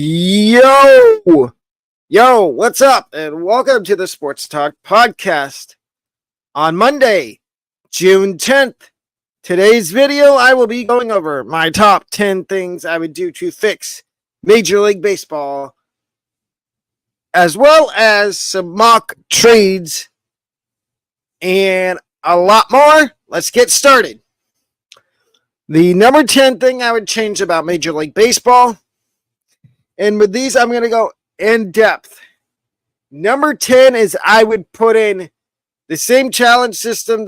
Yo, what's up? And welcome to the Sports Talk Podcast on Monday, June 10th. Today's video, I will be going over my top 10 things I would do to fix Major League Baseball, as well as some mock trades and a lot more. Let's get started. The number 10 thing I would change about Major League Baseball, and with these, I'm going to go in depth. Number 10 is I would put in the same challenge system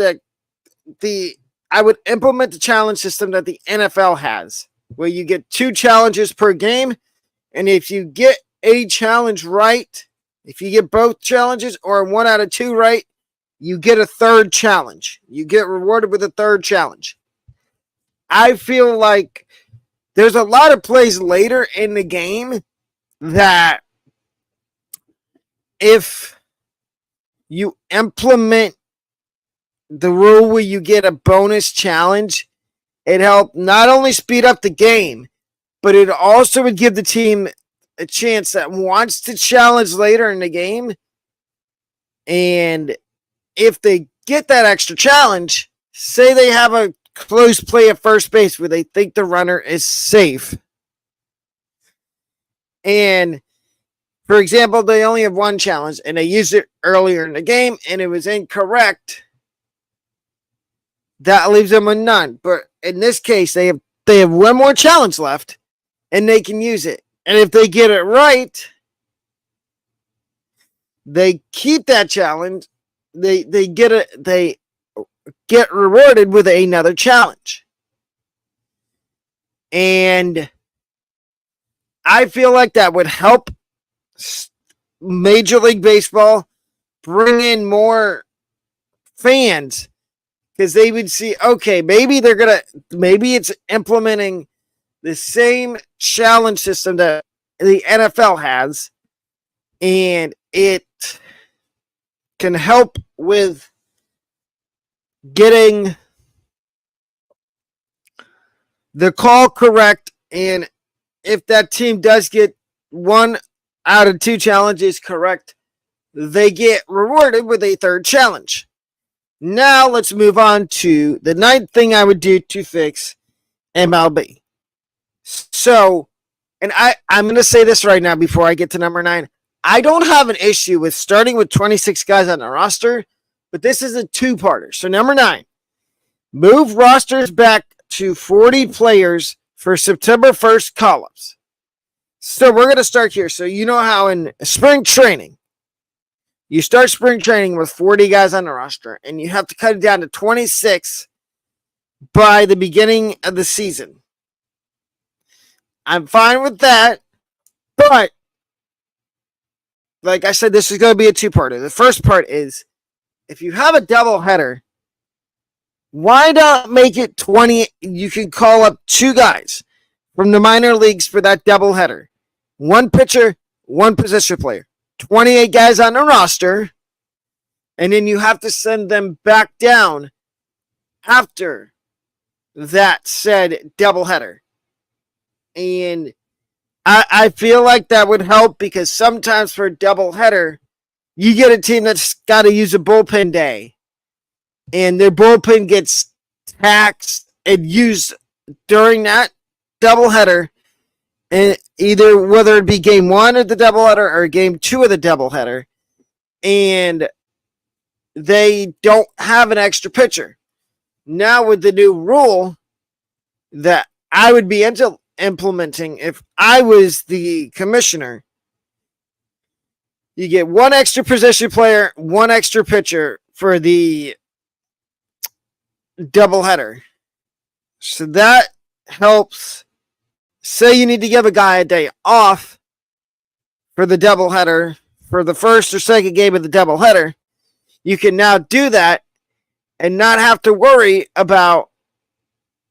I would implement the challenge system that the NFL has, where you get 2 challenges per game. And if you get a challenge right, if you get both challenges or 1 out of 2 right, you get a third challenge. You get rewarded with a third challenge. I feel like there's a lot of plays later in the game that if you implement the rule where you get a bonus challenge, it helped not only speed up the game, but it also would give the team a chance that wants to challenge later in the game. And if they get that extra challenge, say they have a close play at first base where they think the runner is safe. And, for example, they only have 1 challenge and they used it earlier in the game and it was incorrect. That leaves them with none. But in this case, they have 1 more challenge left and they can use it. And if they get it right, they keep that challenge. They get rewarded with another challenge. And I feel like that would help Major League Baseball bring in more fans, because they would see, okay, maybe it's implementing the same challenge system that the NFL has, and it can help with getting the call correct. And if that team does get 1 out of 2 challenges correct, they get rewarded with a third challenge. Now let's move on to the 9th thing I would do to fix MLB. So, and I'm going to say this right now before I get to number 9. I don't have an issue with starting with 26 guys on the roster, but this is a 2-parter. So number 9, move rosters back to 40 players for September 1st call-ups. So we're going to start here. So you know how in spring training, you start spring training with 40 guys on the roster, and you have to cut it down to 26 by the beginning of the season. I'm fine with that, but like I said, this is going to be a 2-parter. The first part is, if you have a doubleheader, why not make it 20? You can call up 2 guys from the minor leagues for that doubleheader. 1 pitcher, 1 position player. 28 guys on the roster, and then you have to send them back down after that said doubleheader. And I feel like that would help, because sometimes for a doubleheader, you get a team that's got to use a bullpen day, and their bullpen gets taxed and used during that doubleheader, and either whether it be game 1 of the doubleheader or game 2 of the doubleheader, and they don't have an extra pitcher. Now with the new rule that I would be implementing if I was the commissioner, you get 1 extra position player, 1 extra pitcher for the doubleheader. So that helps. Say you need to give a guy a day off for the doubleheader for the first or second game of the doubleheader. You can now do that and not have to worry about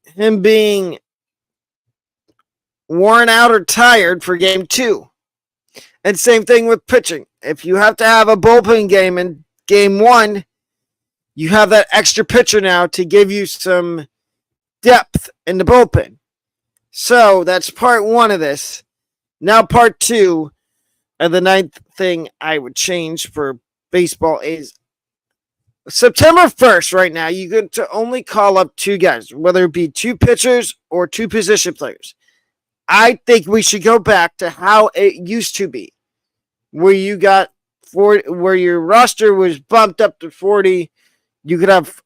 him being worn out or tired for game 2. And same thing with pitching. If you have to have a bullpen game in game 1, you have that extra pitcher now to give you some depth in the bullpen. So that's part one of this. Now, part two of the ninth thing I would change for baseball is September 1st. Right now, you get to only call up two guys, whether it be two pitchers or two position players. I think we should go back to how it used to be, where you got 40, where your roster was bumped up to 40. You could have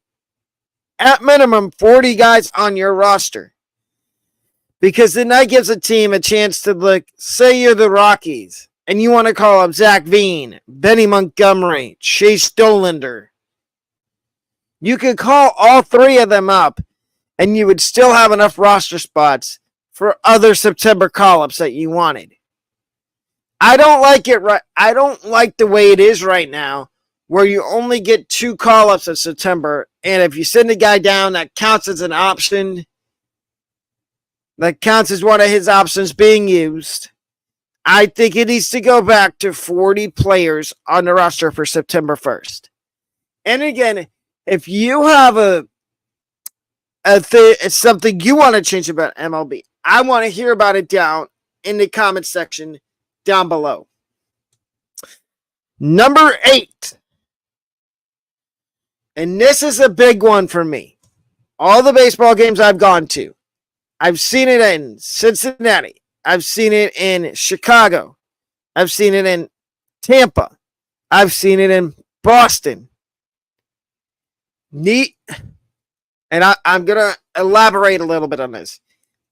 at minimum 40 guys on your roster. Because then that gives a team a chance to look, say you're the Rockies, and you want to call up Zach Veen, Benny Montgomery, Chase Dollander. You could call all three of them up, and you would still have enough roster spots for other September call-ups that you wanted. I don't like it. I don't like the way it is right now, where you only get two call-ups in September, and if you send a guy down, that counts as an option. That counts as one of his options being used. I think it needs to go back to 40 players on the roster for September 1st. And again, if you have something you want to change about MLB, I want to hear about it down in the comment section down below. Number 8. And this is a big one for me. All the baseball games I've gone to, I've seen it in Cincinnati. I've seen it in Chicago. I've seen it in Tampa. I've seen it in Boston. And I'm going to elaborate a little bit on this.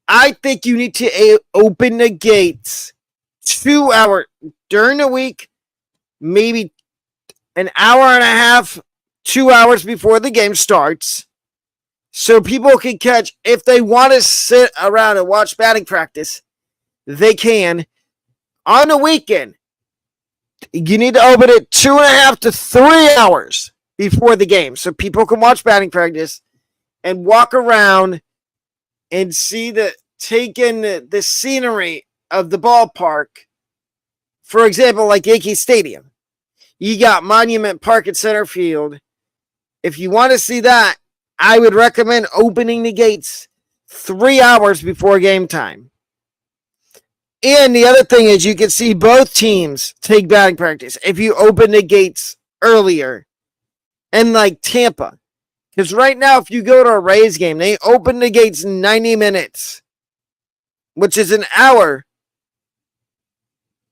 I think you need to open the gates 2 hours during the week, maybe an hour and a half, 2 hours before the game starts. So people can catch, if they want to sit around and watch batting practice, they can. On the weekend, you need to open it 2.5 to 3 hours before the game so people can watch batting practice and walk around and take in the scenery of the ballpark. For example, like Yankee Stadium. You got Monument Park at center field. If you want to see that, I would recommend opening the gates 3 hours before game time. And the other thing is you can see both teams take batting practice if you open the gates earlier. And like Tampa. Because right now, if you go to a Rays game, they open the gates 90 minutes. Which is an hour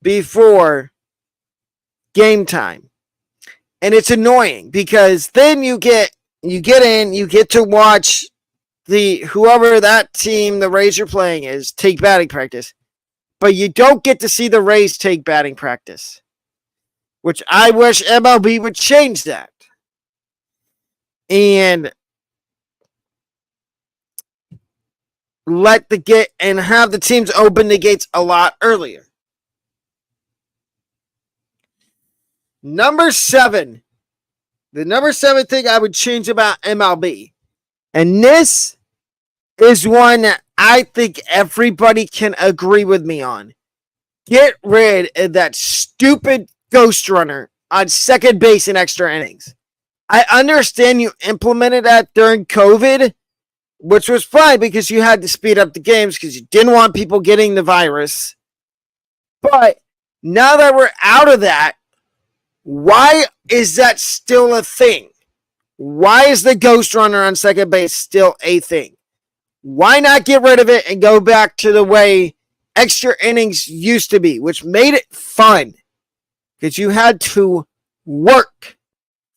before game time. And it's annoying because then you get in, you get to watch whoever that team the Rays are playing is take batting practice. But you don't get to see the Rays take batting practice. Which I wish MLB would change that. And have the teams open the gates a lot earlier. Number 7. The number 7 thing I would change about MLB. And this is one that I think everybody can agree with me on. Get rid of that stupid ghost runner on second base in extra innings. I understand you implemented that during COVID, which was fine because you had to speed up the games because you didn't want people getting the virus. But now that we're out of that, why is that still a thing? Why is the ghost runner on second base still a thing? Why not get rid of it and go back to the way extra innings used to be, which made it fun because you had to work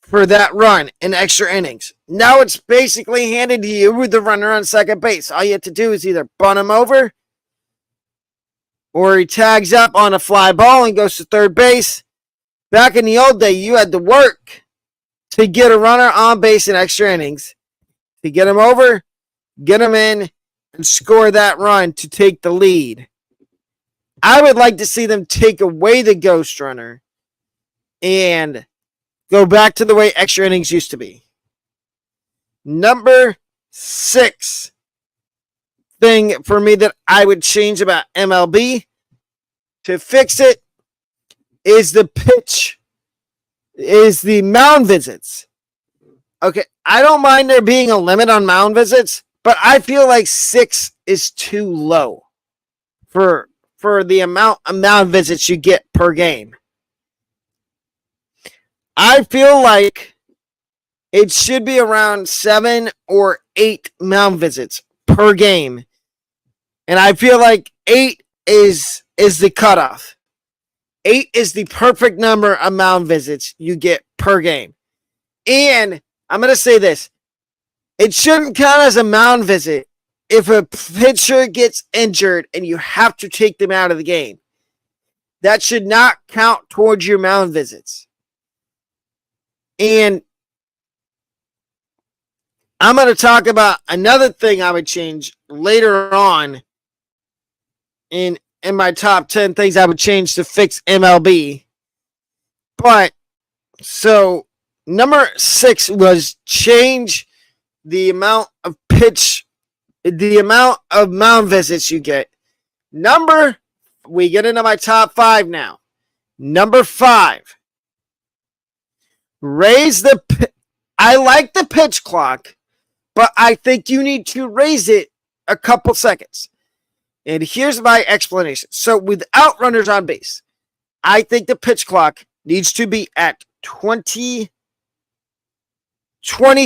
for that run in extra innings. Now it's basically handed to you with the runner on second base. All you have to do is either bunt him over or he tags up on a fly ball and goes to third base. Back in the old day, you had to work to get a runner on base in extra innings, to get him over, get him in, and score that run to take the lead. I would like to see them take away the ghost runner and go back to the way extra innings used to be. Number 6 thing for me that I would change about MLB to fix it is the mound visits. Okay, I don't mind there being a limit on mound visits, but I feel like 6 is too low for for the amount of visits you get per game. I feel like it should be around 7 or 8 mound visits per game. And I feel like 8 is the cutoff. 8 is the perfect number of mound visits you get per game. And I'm going to say this. It shouldn't count as a mound visit if a pitcher gets injured and you have to take them out of the game. That should not count towards your mound visits. And I'm going to talk about another thing I would change later on in my top 10 things I would change to fix MLB. But, so, number 6 was change the amount of mound visits you get. We get into my top 5 now. Number 5. I like the pitch clock, but I think you need to raise it a couple seconds. And here's my explanation. So without runners on base, I think the pitch clock needs to be at 20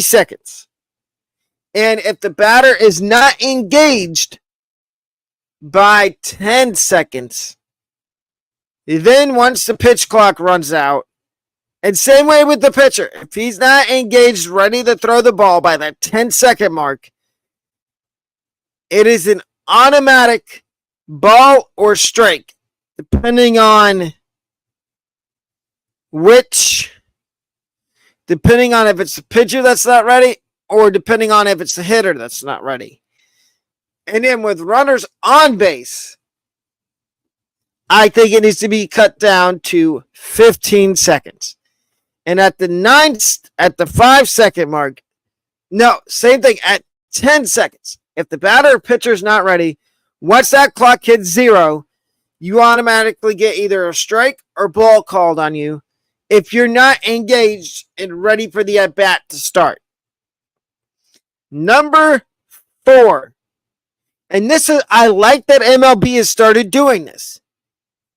seconds. And if the batter is not engaged by 10 seconds, then once the pitch clock runs out, and same way with the pitcher, if he's not engaged, ready to throw the ball by that 10-second mark, it is an automatic ball or strike, depending on if it's the pitcher that's not ready or depending on if it's the hitter that's not ready. And then with runners on base, I think it needs to be cut down to 15 seconds. And at the 5-second mark, no, same thing, at 10 seconds. If the batter or pitcher is not ready, once that clock hits 0, you automatically get either a strike or ball called on you if you're not engaged and ready for the at-bat to start. Number 4. And I like that MLB has started doing this.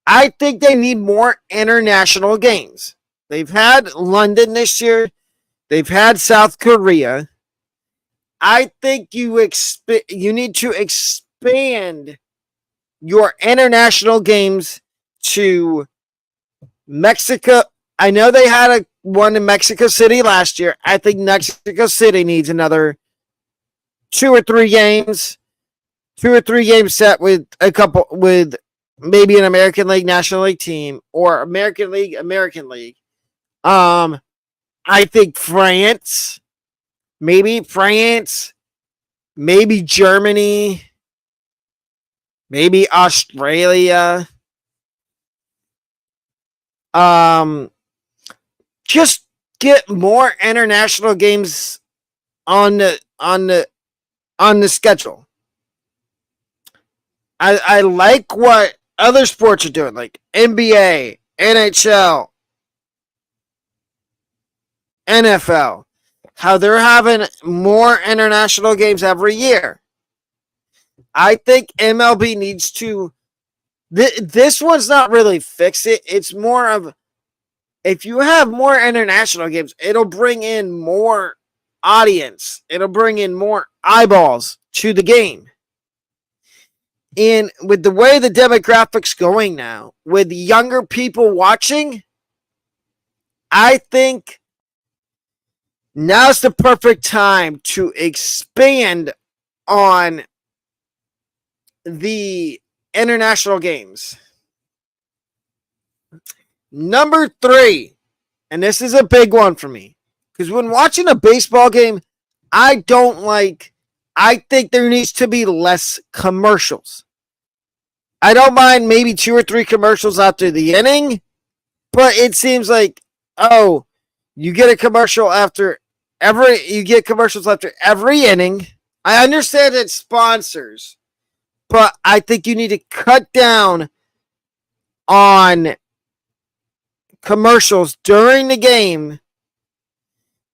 I think they need more international games. They've had London this year. They've had South Korea. I think you need to expand your international games to Mexico. I know they had one in Mexico City last year. I think Mexico City needs another 2 or 3 games. 2 or 3 games set with maybe an American League, National League team, or American League. I think France, maybe Germany, maybe Australia. Just get more international games on the schedule. I like what other sports are doing, like NBA, NHL, NFL, how they're having more international games every year. I think MLB needs to. This one's not really fix it. It's more of, if you have more international games, it'll bring in more audience. It'll bring in more eyeballs to the game. And with the way the demographic's going now, with younger people watching, I think now's the perfect time to expand on the international games. Number 3, and this is a big one for me, because when watching a baseball game, I think there needs to be less commercials. I don't mind maybe 2 or 3 commercials after the inning, but it seems like, you get commercials after every inning. I understand it's sponsors, but I think you need to cut down on commercials during the game,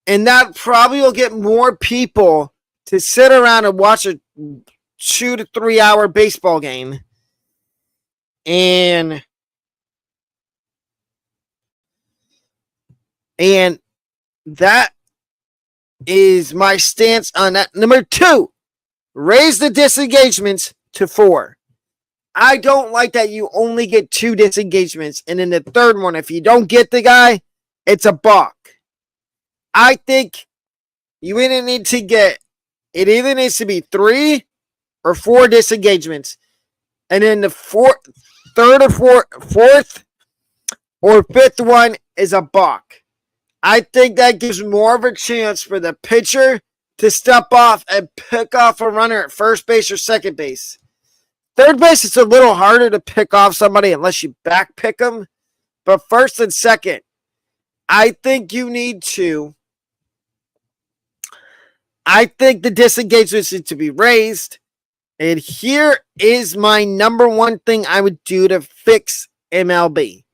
and that probably will get more people to sit around and watch a 2 to 3 hour baseball game And that is my stance on that. Number 2, raise the disengagements to 4. I don't like that you only get 2 disengagements, and in the third one, if you don't get the guy, it's a balk. I think you either need to get, it either needs to be 3 or 4 disengagements, and then the third or fourth or fifth one is a balk. I think that gives more of a chance for the pitcher to step off and pick off a runner at first base or second base. Third base, it's a little harder to pick off somebody unless you back pick them. But first and second, I think you need to. I think the disengagements need to be raised. And here is my number 1 thing I would do to fix MLB.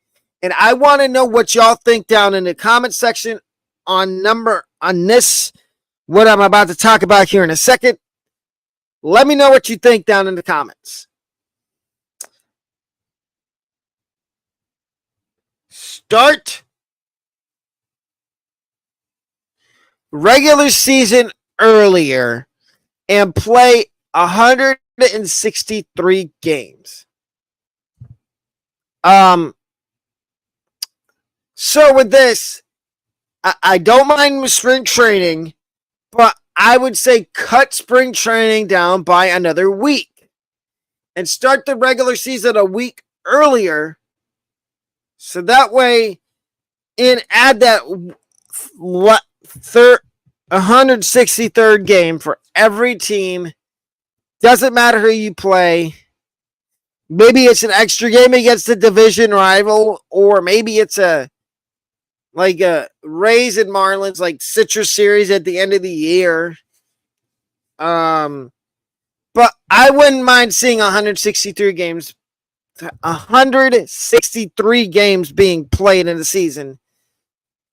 And I want to know what y'all think down in the comment section on this, what I'm about to talk about here in a second. Let me know what you think down in the comments. Start regular season earlier and play 163 games. So with this, I don't mind spring training, but I would say cut spring training down by another week and start the regular season a week earlier. So that way, and add that 163rd game for every team. Doesn't matter who you play. Maybe it's an extra game against a division rival, or maybe it's a Rays and Marlins, like Citrus Series at the end of the year. But I wouldn't mind seeing 163 games being played in the season,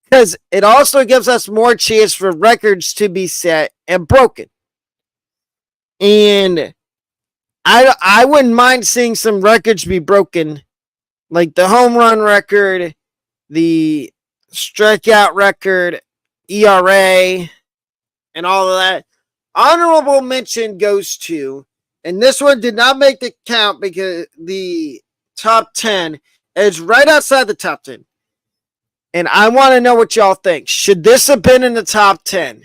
because it also gives us more chance for records to be set and broken. And I wouldn't mind seeing some records be broken, like the home run record, the strikeout record, ERA, and all of that. Honorable mention goes to, and this one did not make the count because the top 10 is right outside the top 10. And I want to know what y'all think. Should this have been in the top 10?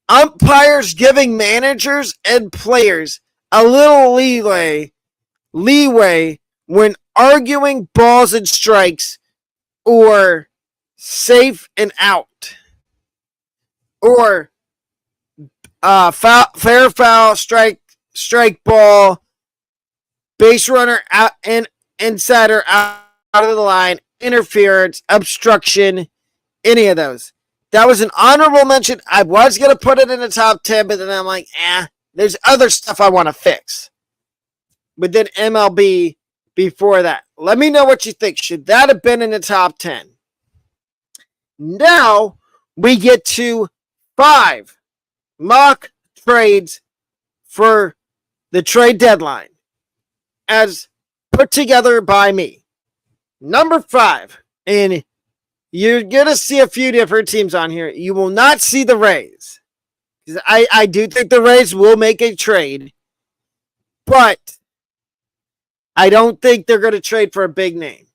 Umpires giving managers and players a little leeway when arguing balls and strikes, or safe and out, or fair foul, strike ball, base runner out and insider out of the line, interference, obstruction, any of those. That was an honorable mention. I was going to put it in the top 10, but then I'm like, there's other stuff I want to fix. But then MLB before that. Let me know what you think. Should that have been in the top 10? Now we get to 5 mock trades for the trade deadline, as put together by me. Number 5, and you're going to see a few different teams on here. You will not see the Rays. I do think the Rays will make a trade, but I don't think they're going to trade for a big name.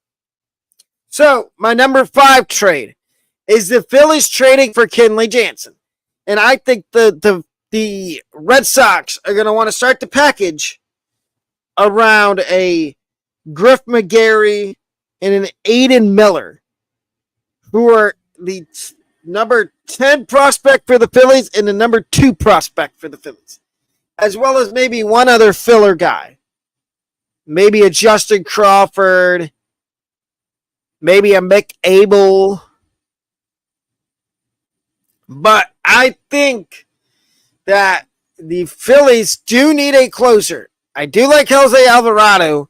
So, my number 5 trade is the Phillies trading for Kenley Jansen. And I think the Red Sox are going to want to start the package around a Griff McGarry and an Aiden Miller, who are the number 10 prospect for the Phillies and the number 2 prospect for the Phillies, as well as maybe one other filler guy. Maybe a Justin Crawford, maybe a Mick Abel. But I think that the Phillies do need a closer. I do like Jose Alvarado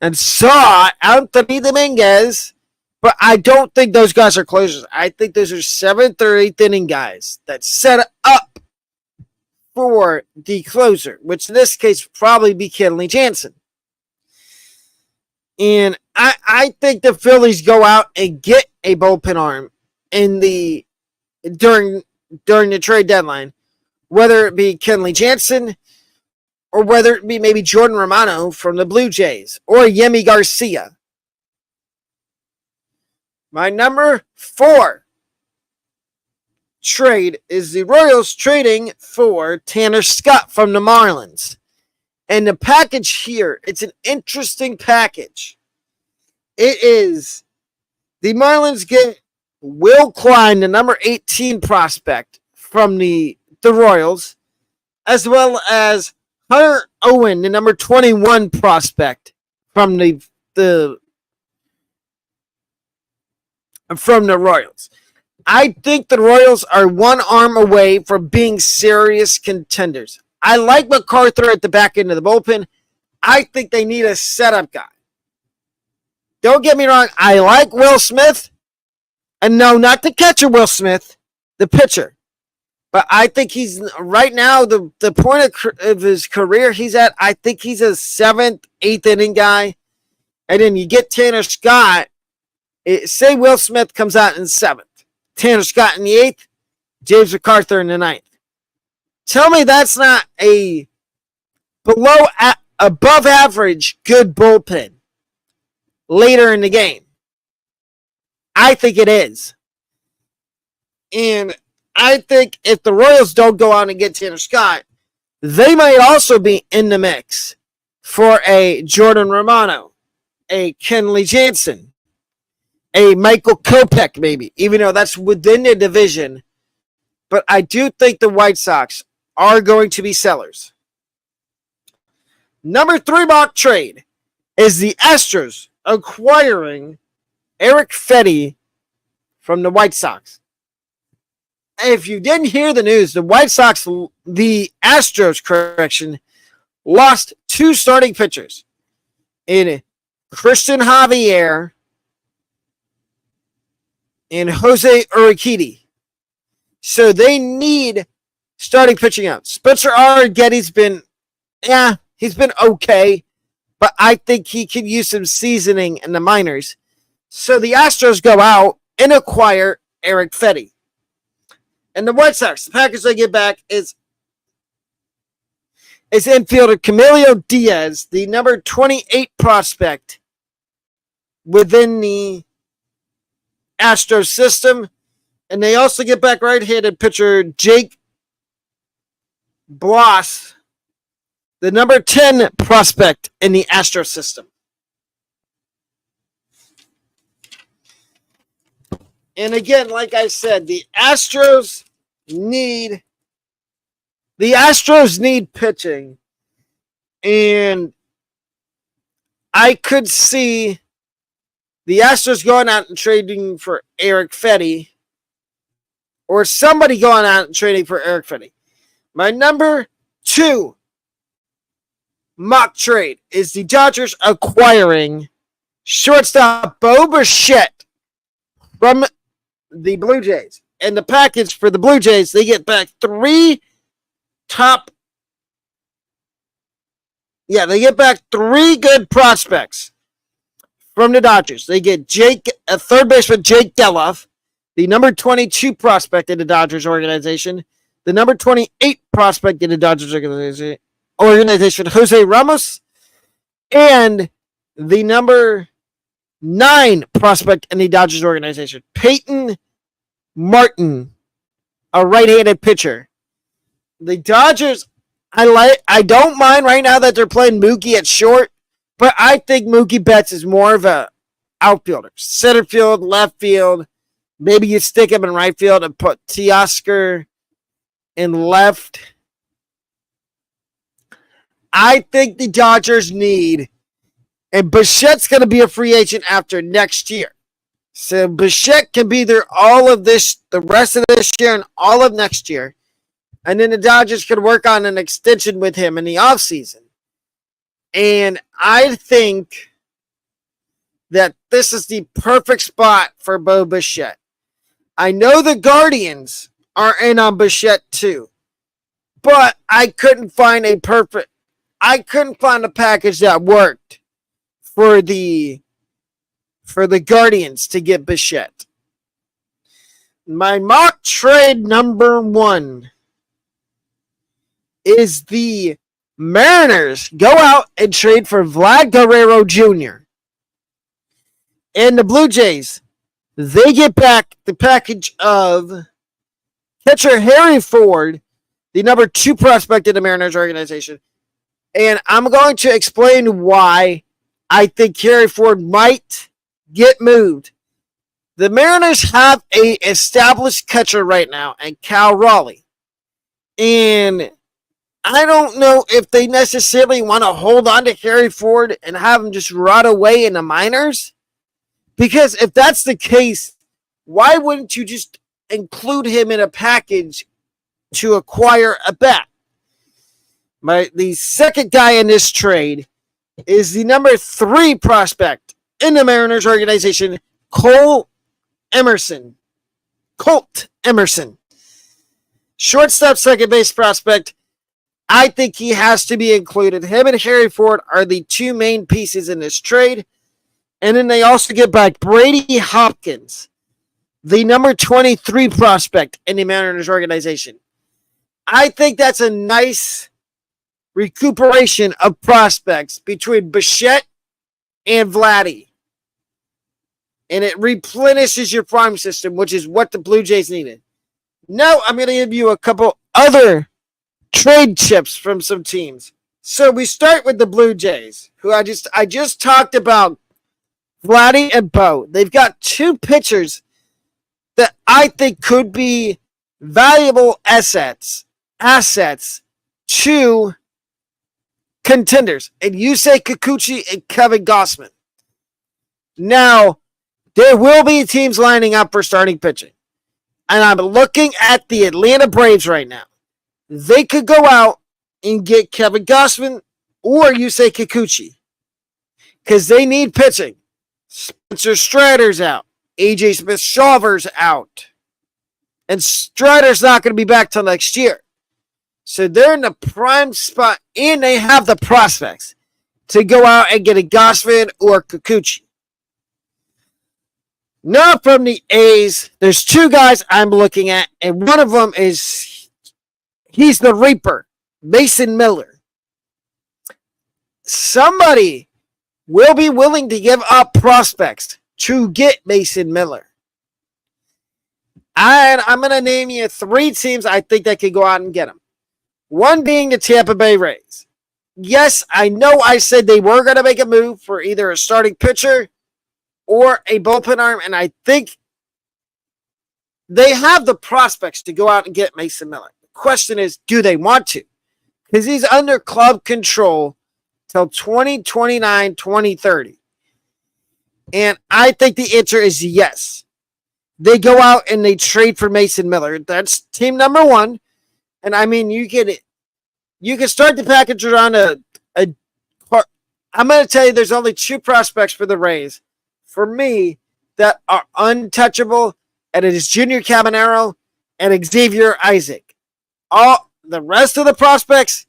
and saw Anthony Dominguez, but I don't think those guys are closers. I think those are 7th or 8th inning guys that set up for the closer, which in this case would probably be Kenley Jansen. And I think the Phillies go out and get a bullpen arm in the during the trade deadline, whether it be Kenley Jansen or whether it be maybe Jordan Romano from the Blue Jays or Yemi Garcia. My number 4 trade is the Royals trading for Tanner Scott from the Marlins. And the package here, it's an interesting package. It is the Marlins get Will Klein, the number 18 prospect from the Royals, as well as Hunter Owen, the number 21 prospect from the Royals. I think the Royals are one arm away from being serious contenders. I like MacArthur at the back end of the bullpen. I think they need a setup guy. Don't get me wrong. I like Will Smith. And no, not the catcher Will Smith, the pitcher. But I think he's, right now, the point of his career he's at, I think he's a 7th, 8th inning guy. And then you get Tanner Scott. Say Will Smith comes out in 7th. Tanner Scott in the 8th. James MacArthur in the 9th. Tell me that's not a above average good bullpen later in the game. I think it is. And I think if the Royals don't go out and get Tanner Scott, they might also be in the mix for a Jordan Romano, a Kenley Jansen, a Michael Kopech maybe, even though that's within the division. But I do think the White Sox are going to be sellers. Number 3 mock trade is the Astros acquiring Eric Fetty from the White Sox. If you didn't hear the news, the Astros, lost 2 starting pitchers in Christian Javier and Jose Urquidy. So they need starting pitching out. Spencer Arrigetti's been, he's been okay, but I think he could use some seasoning in the minors. So the Astros go out and acquire Eric Fetty. And the White Sox, the package they get back is infielder Camilo Diaz, the number 28 prospect within the Astros system. And they also get back right-handed pitcher Jake Bloss, the number 10 prospect in the Astros system. And again, like I said, the Astros need pitching. And I could see the Astros going out and trading for Eric Fetty, or somebody going out and trading for Eric Fetty. My number 2 mock trade is the Dodgers acquiring shortstop Bo Bichette from the Blue Jays. And the package for the Blue Jays, they get back 3 good prospects from the Dodgers. They get third baseman Jake Geloff, the number 22 prospect in the Dodgers organization, the number 28 prospect in the Dodgers organization Jose Ramos, and the number 9 prospect in the Dodgers organization, Peyton Martin, a right-handed pitcher. The Dodgers, I don't mind right now that they're playing Mookie at short, but I think Mookie Betts is more of a outfielder. Center field, left field. Maybe you stick him in right field and put Teoscar in left. I think the Dodgers need, and Bichette's going to be a free agent after next year. So Bichette can be there all of this, the rest of this year and all of next year. And then the Dodgers could work on an extension with him in the offseason. And I think that this is the perfect spot for Bo Bichette. I know the Guardians are in on Bichette too. But I couldn't find a package that worked for the Guardians to get Bichette. My mock trade number 1 is the Mariners go out and trade for Vlad Guerrero Jr. And the Blue Jays, they get back the package of catcher Harry Ford, the number 2 prospect in the Mariners organization. And I'm going to explain why I think Harry Ford might get moved. The Mariners have a established catcher right now, and Cal Raleigh. And I don't know if they necessarily want to hold on to Harry Ford and have him just rot away in the minors. Because if that's the case, why wouldn't you just include him in a package to acquire a bat? The second guy in this trade is the number 3 prospect in the Mariners organization, Colt Emerson. Shortstop, second base prospect. I think he has to be included. Him and Harry Ford are the 2 main pieces in this trade. And then they also get back Brady Hopkins, the number 23 prospect in the Mariners organization. I think that's a nice recuperation of prospects between Bichette and Vladdy. And it replenishes your farm system, which is what the Blue Jays needed. Now I'm going to give you a couple other trade chips from some teams. So we start with the Blue Jays, who I just talked about, Vladdy and Bo. They've got 2 pitchers that I think could be valuable assets to contenders, and Yusei Kikuchi and Kevin Gossman. Now, there will be teams lining up for starting pitching, and I'm looking at the Atlanta Braves right now. They could go out and get Kevin Gossman or Yusei Kikuchi because they need pitching. Spencer Strider's out. AJ Smith-Shawver's out. And Strider's not going to be back till next year. So they're in the prime spot, and they have the prospects to go out and get a Gossman or Kikuchi. Now from the A's, there's 2 guys I'm looking at, and one of them is, he's the Reaper, Mason Miller. Somebody will be willing to give up prospects to get Mason Miller. And I'm going to name you 3 teams I think that could go out and get him. One being the Tampa Bay Rays. Yes, I know I said they were going to make a move for either a starting pitcher or a bullpen arm, and I think they have the prospects to go out and get Mason Miller. The question is, do they want to? Because he's under club control till 2029, 2030. And I think the answer is yes. They go out and they trade for Mason Miller. That's team number 1. And I mean, you can start the package around I'm going to tell you there's only 2 prospects for the Rays, for me, that are untouchable, and it is Junior Caminero and Xavier Isaac. All the rest of the prospects,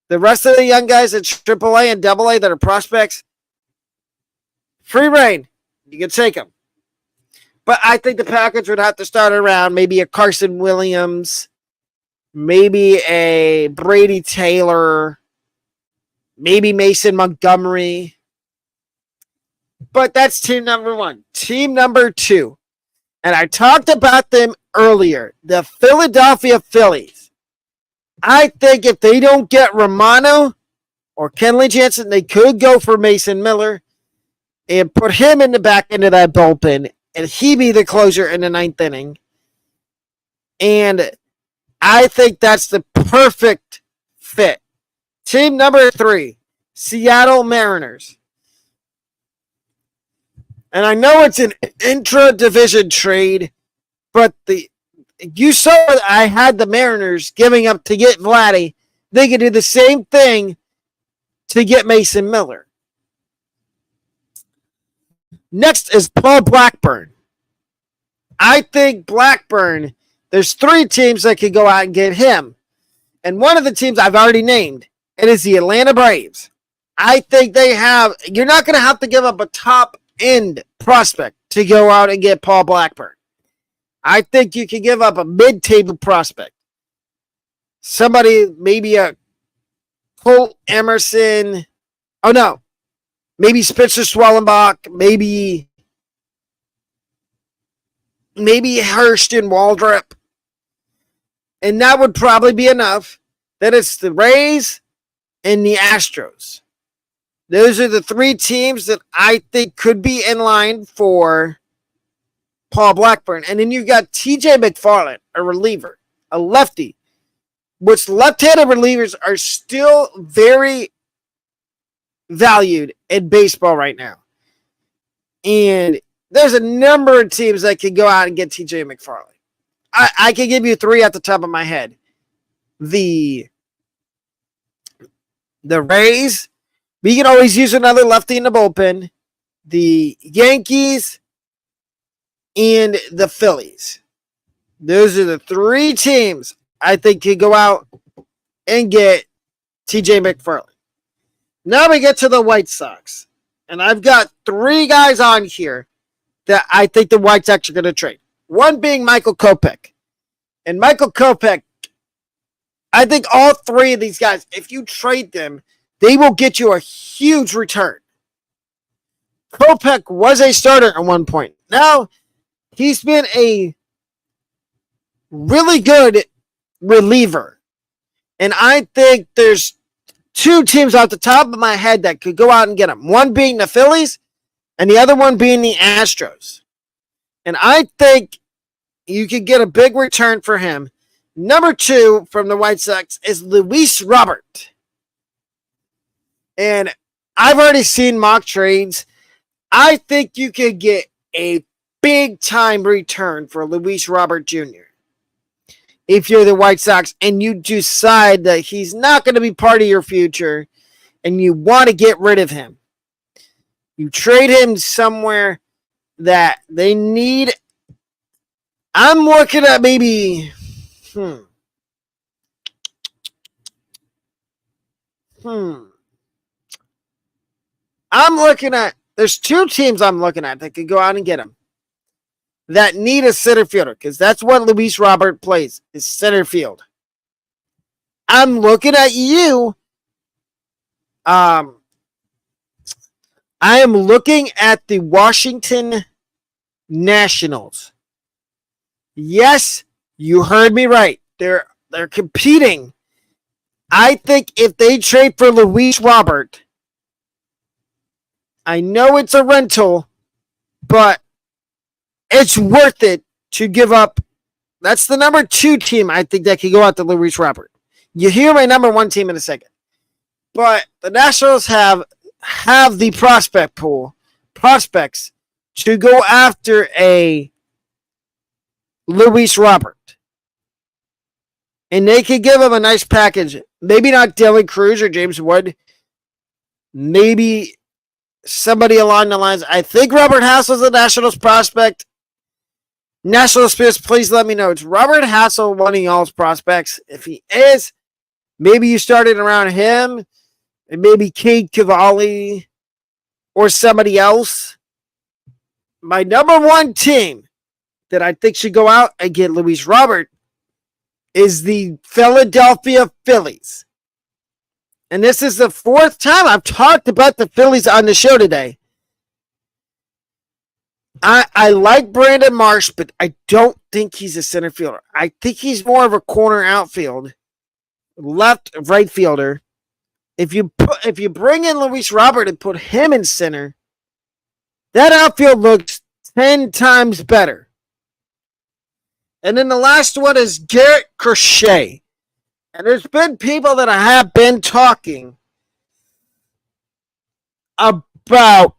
the rest of the young guys at AAA and AA that are prospects, free reign. You can take them. But I think the package would have to start around maybe a Carson Williams, maybe a Brady Taylor, maybe Mason Montgomery. But that's team number 1. Team number 2. And I talked about them earlier. The Philadelphia Phillies. I think if they don't get Romano or Kenley Jansen, they could go for Mason Miller and put him in the back end of that bullpen, and he be the closer in the 9th inning. And I think that's the perfect fit. Team number 3, Seattle Mariners. And I know it's an intra-division trade, but you saw I had the Mariners giving up to get Vladdy. They could do the same thing to get Mason Miller. Next is Paul Blackburn. I think Blackburn, there's 3 teams that could go out and get him. And one of the teams I've already named, it is the Atlanta Braves. I think you're not going to have to give up a top end prospect to go out and get Paul Blackburn. I think you can give up a mid table prospect. Somebody, maybe a Colt Emerson. Oh, no. Maybe Spencer Swellenbach. Maybe Hurston Waldrop. And that would probably be enough. Then it's the Rays and the Astros. Those are the three teams that I think could be in line for Paul Blackburn. And then you've got TJ McFarland, a reliever, a lefty, which left-handed relievers are still very valued in baseball right now. And there's a number of teams that can go out and get TJ McFarland. I can give you three at the top of my head. The Rays. We can always use another lefty in the bullpen. The Yankees and the Phillies. Those are the three teams I think can go out and get TJ McFarland. Now we get to the White Sox. And I've got three guys on here that I think the White Sox are going to trade. One being Michael Kopech. And Michael Kopech, I think all three of these guys, if you trade them, they will get you a huge return. Kopech was a starter at one point. Now, he's been a really good reliever. And I think there's two teams off the top of my head that could go out and get him. One being the Phillies, and the other one being the Astros. And I think you could get a big return for him. Number two from the White Sox is Luis Robert. And I've already seen mock trades. I think you could get a big-time return for Luis Robert Jr. if you're the White Sox and you decide that he's not going to be part of your future and you want to get rid of him. You trade him somewhere that they need. I'm looking at maybe... I'm looking at, there's two teams I'm looking at that could go out and get him that need a center fielder, because that's what Luis Robert plays, is center field. I'm looking at you. I am looking at the Washington Nationals. Yes, you heard me right. They're competing. I think if they trade for Luis Robert, I know it's a rental, but it's worth it to give up. That's the number two team I think that can go out to Luis Robert. You hear my number one team in a second. But the Nationals have the prospect pool, prospects, to go after a Luis Robert. And they could give him a nice package. Maybe not Dylan Cruz or James Wood. Maybe somebody along the lines. I think Robert Hassel's a Nationals prospect. National Spirits, please let me know. It's Robert Hassel one of y'all's prospects. If he is, maybe you started around him. And maybe Cade Cavalli or somebody else. My number one team that I think should go out and get Luis Robert is the Philadelphia Phillies. And this is the fourth time I've talked about the Phillies on the show today. I like Brandon Marsh, but I don't think he's a center fielder. I think he's more of a corner outfield, left, right fielder. If you bring in Luis Robert and put him in center, that outfield looks 10 times better. And then the last one is Garrett Crochet. And there's been people that I have been talking about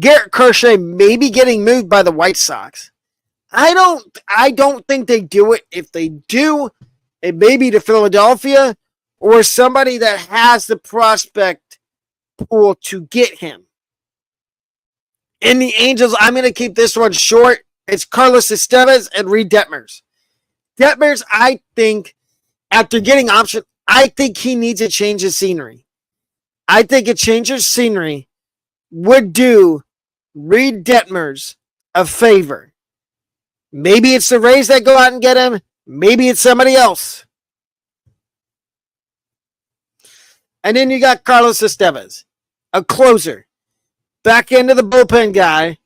Garrett Crochet maybe getting moved by the White Sox. I don't think they do it. If they do, it may be to Philadelphia or somebody that has the prospect pool to get him. In the Angels, I'm going to keep this one short. It's Carlos Estevez and Reed Detmers. Detmers, I think, after getting option, I think he needs a change of scenery. I think a change of scenery would do Reed Detmers a favor. Maybe it's the Rays that go out and get him. Maybe it's somebody else. And then you got Carlos Estevez, a closer. Back into the bullpen guy.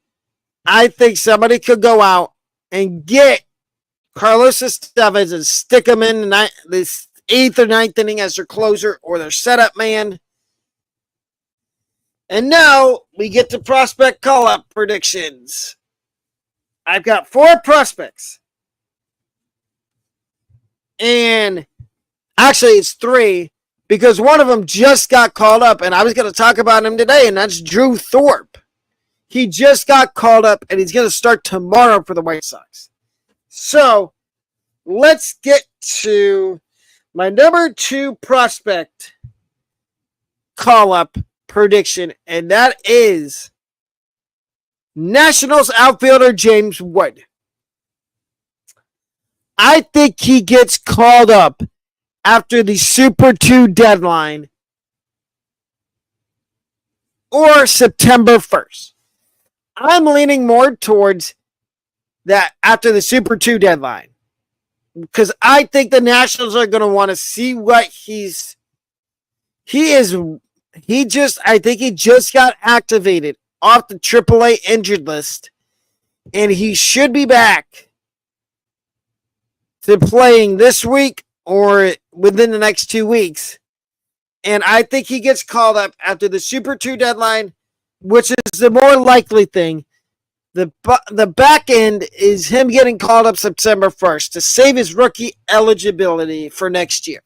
I think somebody could go out and get Carlos Estevez and stick him in this 8th or 9th inning as their closer or their setup man. And now we get to prospect call-up predictions. I've got 4 prospects. And actually it's 3 because one of them just got called up, and I was going to talk about him today, and that's Drew Thorpe. He just got called up, and he's going to start tomorrow for the White Sox. So let's get to my number 2 prospect call-up prediction, and that is Nationals outfielder James Wood. I think he gets called up after the Super 2 deadline or September 1st. I'm leaning more towards that after the Super 2 deadline because I think the Nationals are going to want to see what I think he just got activated off the AAA injured list, and he should be back to playing this week or within the next 2 weeks. And I think he gets called up after the Super 2 deadline, which is the more likely thing. The back end is him getting called up September 1st to save his rookie eligibility for next year,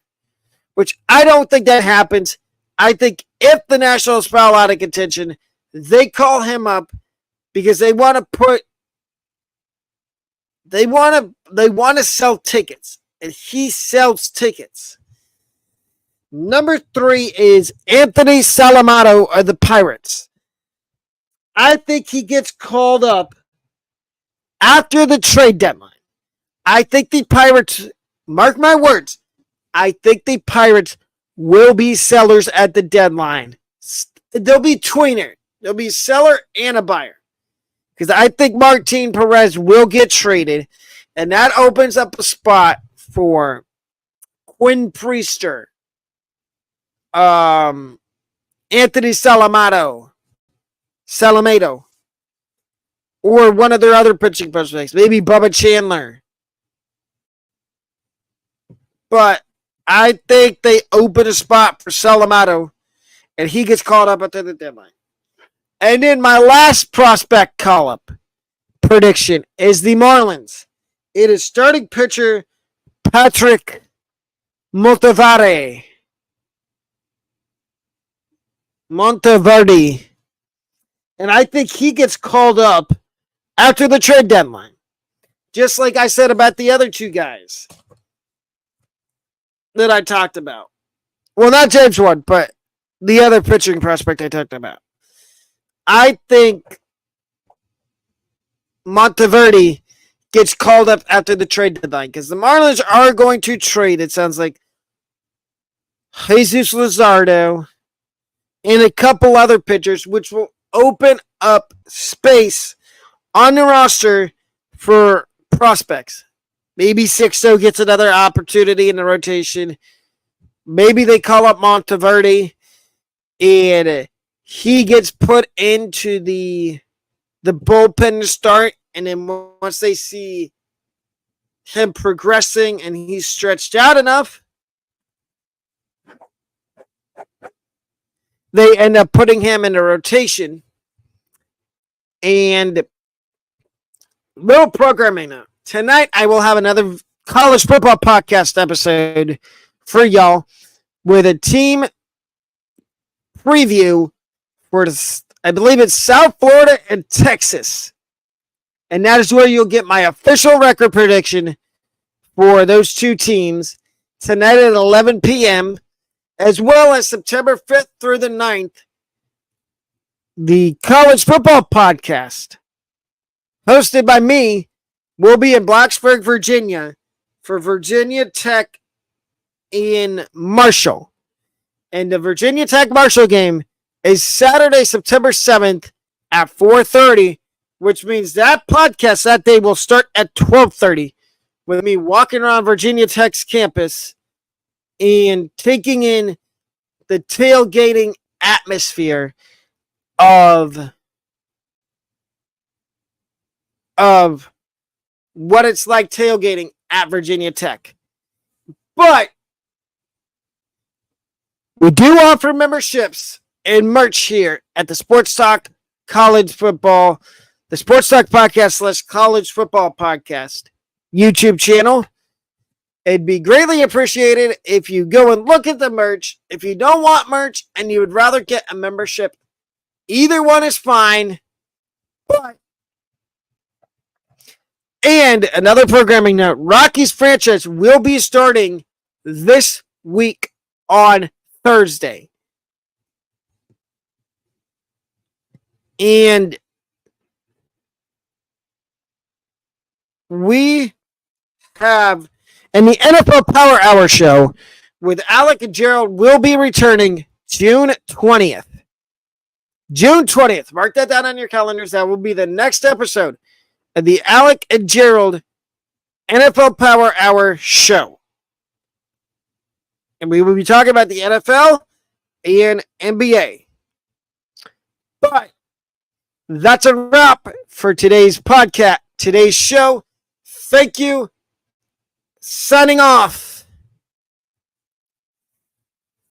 which I don't think that happens. I think if the Nationals fall out of contention, they call him up because they want to sell tickets, and he sells tickets. Number 3 is Anthony Salamato of the Pirates. I think he gets called up after the trade deadline. I think the Pirates, mark my words, I think the Pirates will be sellers at the deadline. They'll be tweener. They'll be seller and a buyer. Because I think Martin Perez will get traded, and that opens up a spot for Quinn Priester, Anthony Salamato, or one of their other pitching prospects, maybe Bubba Chandler. But I think they open a spot for Salamato, and he gets called up after the deadline. And then my last prospect call-up prediction is the Marlins. It is starting pitcher Patrick Monteverde. And I think he gets called up after the trade deadline. Just like I said about the other 2 guys that I talked about. Well, not James Wood, but the other pitching prospect I talked about. I think Monteverde gets called up after the trade deadline because the Marlins are going to trade, it sounds like, Jesus Luzardo and a couple other pitchers, which will open up space on the roster for prospects. Maybe Sixto gets another opportunity in the rotation. Maybe they call up Monteverde and he gets put into the bullpen to start. And then once they see him progressing and he's stretched out enough, they end up putting him in a rotation. And little programming now. Tonight I will have another college football podcast episode for y'all with a team preview for, I believe it's South Florida and Texas. And that is where you'll get my official record prediction for those 2 teams tonight at 11 p.m., as well as September 5th through the 9th, the college football podcast, hosted by me, will be in Blacksburg, Virginia, for Virginia Tech in Marshall. And the Virginia Tech Marshall game is Saturday, September 7th at 4:30, which means that podcast that day will start at 12:30 with me walking around Virginia Tech's campus and taking in the tailgating atmosphere of what it's like tailgating at Virginia Tech. But we do offer memberships and merch here at the Sports Talk College Football, the Sports Talk Podcast / College Football Podcast YouTube channel. It'd be greatly appreciated if you go and look at the merch. If you don't want merch and you would rather get a membership, either one is fine. And another programming note, Rockies franchise will be starting this week on Thursday. And we have, and the NFL Power Hour show with Alec and Gerald will be returning June 20th. June 20th. Mark that down on your calendars. That will be the next episode of the Alec and Gerald NFL Power Hour show. And we will be talking about the NFL and NBA. But that's a wrap for today's podcast, today's show. Thank you. Signing off.